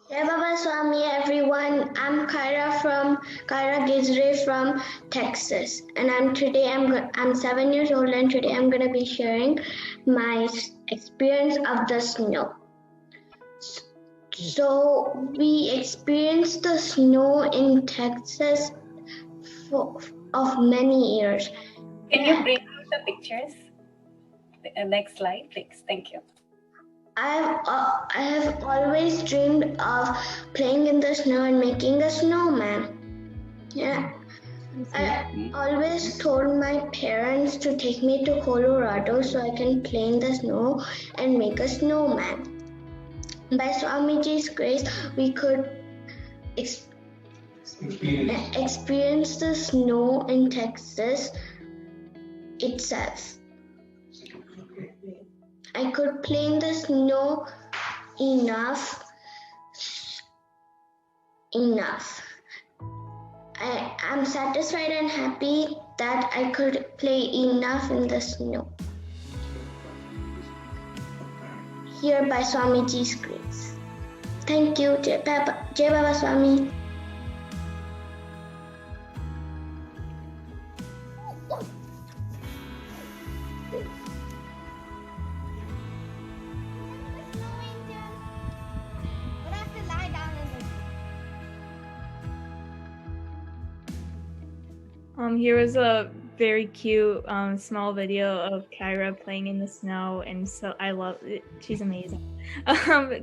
Jai Baba Swami everyone. I'm Kyra Gijare from Texas, and I'm 7 years old, and today I'm gonna be sharing my experience of the snow. So we experienced the snow in Texas of many years. Can you bring out the pictures? The next slide, please. Thank you. I have always dreamed of playing in the snow and making a snowman. Yeah. I always told my parents to take me to Colorado so I can play in the snow and make a snowman. By Swamiji's grace, we could experience the snow in Texas itself. I could play in the snow enough. I am satisfied and happy that I could play enough in the snow. Here by Swamiji's grace. Thank you, Jai Baba Swami. Here was a very cute small video of Kyra playing in the snow, and so I love it. She's amazing.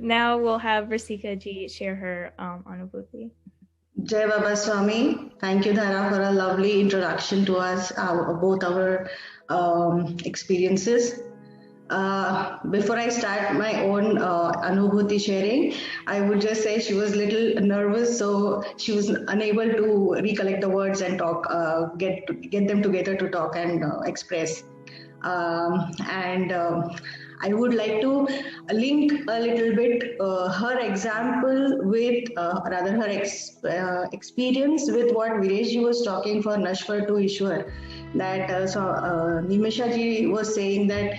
Now we'll have Rasika ji share her Anubhuti. Jai Baba Swami, thank you Dhara for a lovely introduction to us, both our experiences. Before I start my own Anubhuti sharing, I would just say she was a little nervous, so she was unable to recollect the words and talk, get them together to talk and express. I would like to link a little bit her example with, rather her experience with what Vireshji was talking for Nashwar to Ishwar. That Nimisha ji was saying that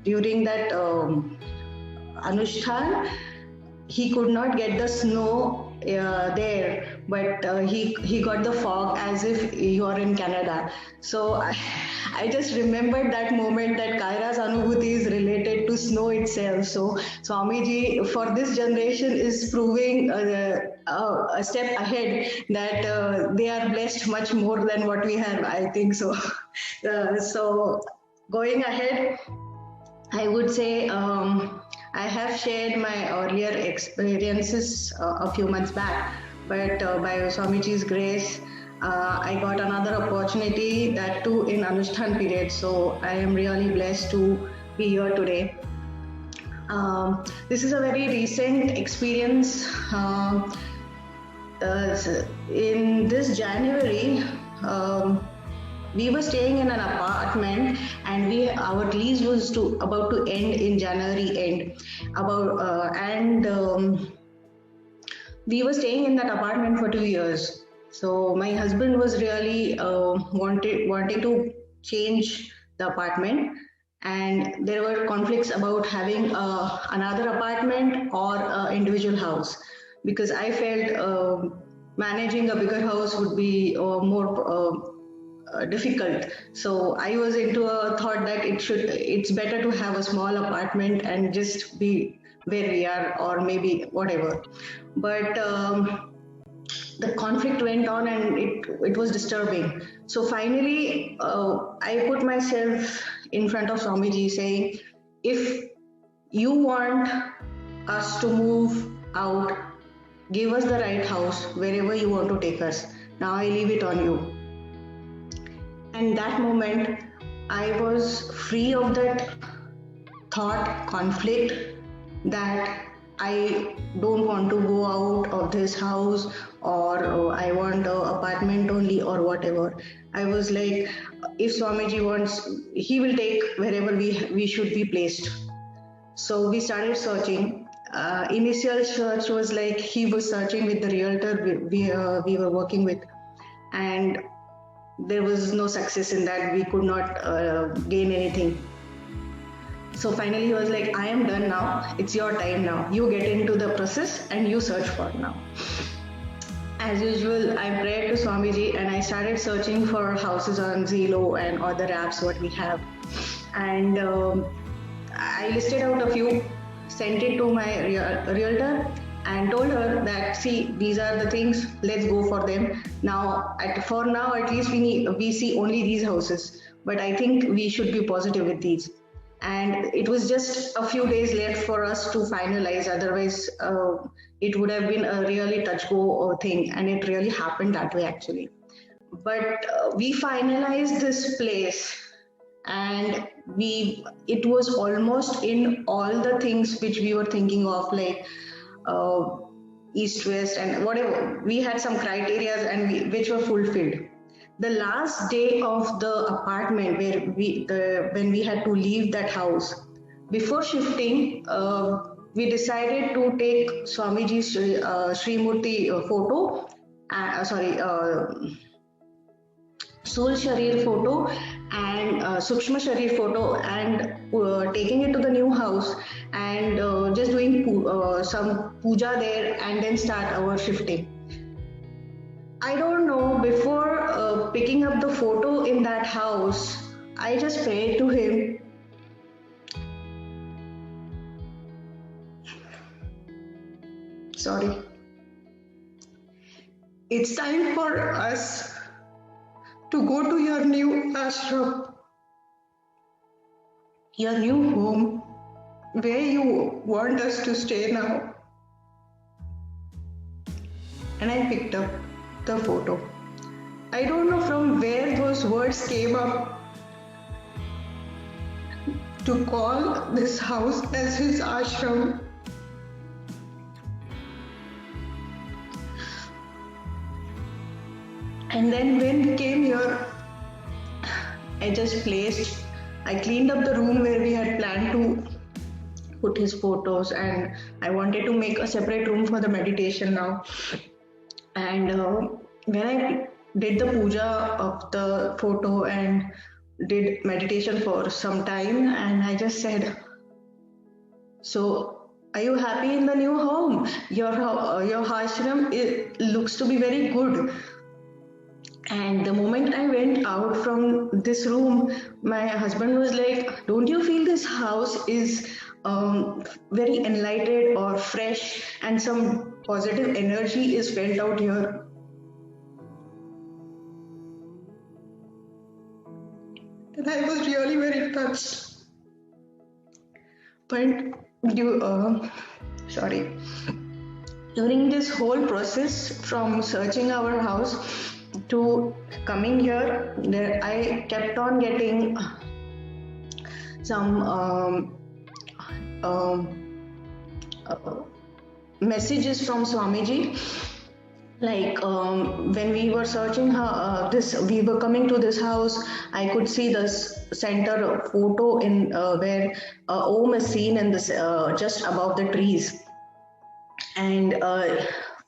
during that Anushtan, he could not get the snow there, but he got the fog as if you are in Canada. So I just remembered that moment that Kyra's Anubhuti is related to snow itself. So Swamiji for this generation is proving a step ahead that they are blessed much more than what we have, I think so. So going ahead, I would say I have shared my earlier experiences a few months back, but by Swamiji's grace, I got another opportunity, that too in Anushtan period. So I am really blessed to be here today. This is a very recent experience. In this January, we were staying in an apartment, and our lease was about to end in January end. We were staying in that apartment for 2 years. So my husband was really wanting to change the apartment, and there were conflicts about having another apartment or an individual house, because I felt managing a bigger house would be more difficult. So I was into a thought that it's better to have a small apartment and just be where we are, or maybe whatever. But the conflict went on, and it was disturbing. So finally, I put myself in front of Swamiji saying, if you want us to move out, give us the right house wherever you want to take us. Now I leave it on you. And that moment, I was free of that thought conflict that I don't want to go out of this house, or I want an apartment only, or whatever. I was like, if Swamiji wants, he will take wherever we should be placed. So we started searching. Initial search was like, he was searching with the realtor we were working with, and there was no success in that. We could not gain anything. So finally he was like, I am done now. It's your time now. You get into the process and you search for it now. As usual, I prayed to Swamiji and I started searching for houses on Zillow and other apps what we have. And I listed out a few, sent it to my realtor and told her that, see, these are the things, let's go for them. Now, for now, at least we see only these houses, but I think we should be positive with these. And it was just a few days left for us to finalize. Otherwise, it would have been a really touch-go thing, and it really happened that way actually. But we finalized this place, and it was almost in all the things which we were thinking of, like east west and whatever. We had some criteria and which were fulfilled. The last day of the apartment when we had to leave that house, before shifting, we decided to take Swamiji's Sri Murti photo, Soul Sharir photo and Sukshma Sharir photo, and taking it to the new house and just doing some puja there and then start our shifting. I don't know, before picking up the photo in that house, I just prayed to him. Sorry. It's time for us to go to your new ashram, your new home, where you want us to stay now. And I picked up the photo. I don't know from where those words came up to call this house as his ashram. And then when we came here, I cleaned up the room where we had planned to put his photos, and I wanted to make a separate room for the meditation now. And when I did the puja of the photo and did meditation for some time, and I just said, so are you happy in the new home? Your ashram, it looks to be very good. And the moment I went out from this room, my husband was like, don't you feel this house is very enlightened or fresh, and some positive energy is felt out here? And I was really very touched. But during this whole process, from searching our house to coming here, I kept on getting some messages from Swamiji. Like when we were searching we were coming to this house, I could see this center photo in where Om is seen in this just above the trees, and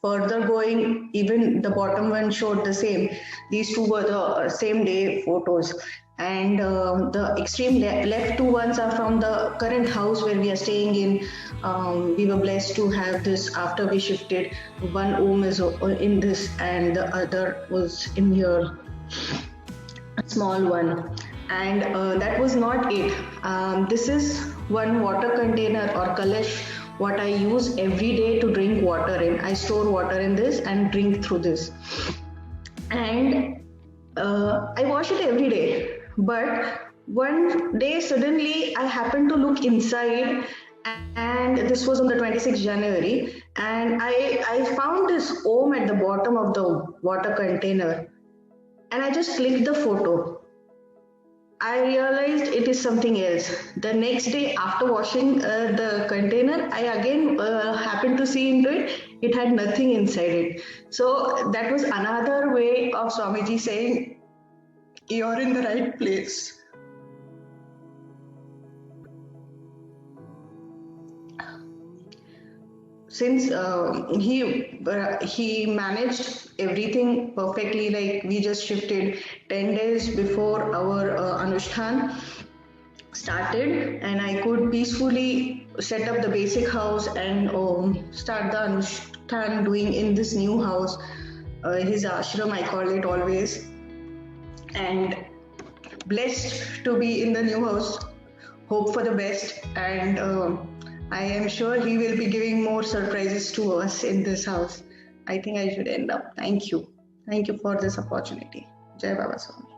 further going, even the bottom one showed the same. These two were the same day photos, and the extreme left two ones are from the current house where we are staying in. We were blessed to have this after we shifted. One Om is in this and the other was in here, a small one. And that was not it. This is one water container or kalash, what I use every day to drink water in. I store water in this and drink through this. And I wash it every day. But one day suddenly I happened to look inside, and this was on the 26th January, and I found this Om at the bottom of the water container, and I just clicked the photo. I realized it is something else. The next day after washing the container, I again happened to see into it. It had nothing inside it. So that was another way of Swamiji saying, you're in the right place. Since he managed everything perfectly, like we just shifted 10 days before our Anushthan, started, and I could peacefully set up the basic house and start the Anushthan doing in this new house, his ashram, I call it always. And blessed to be in the new house, hope for the best, and I am sure he will be giving more surprises to us in this house. I think I should end up. Thank you for this opportunity. Jai Baba Swami.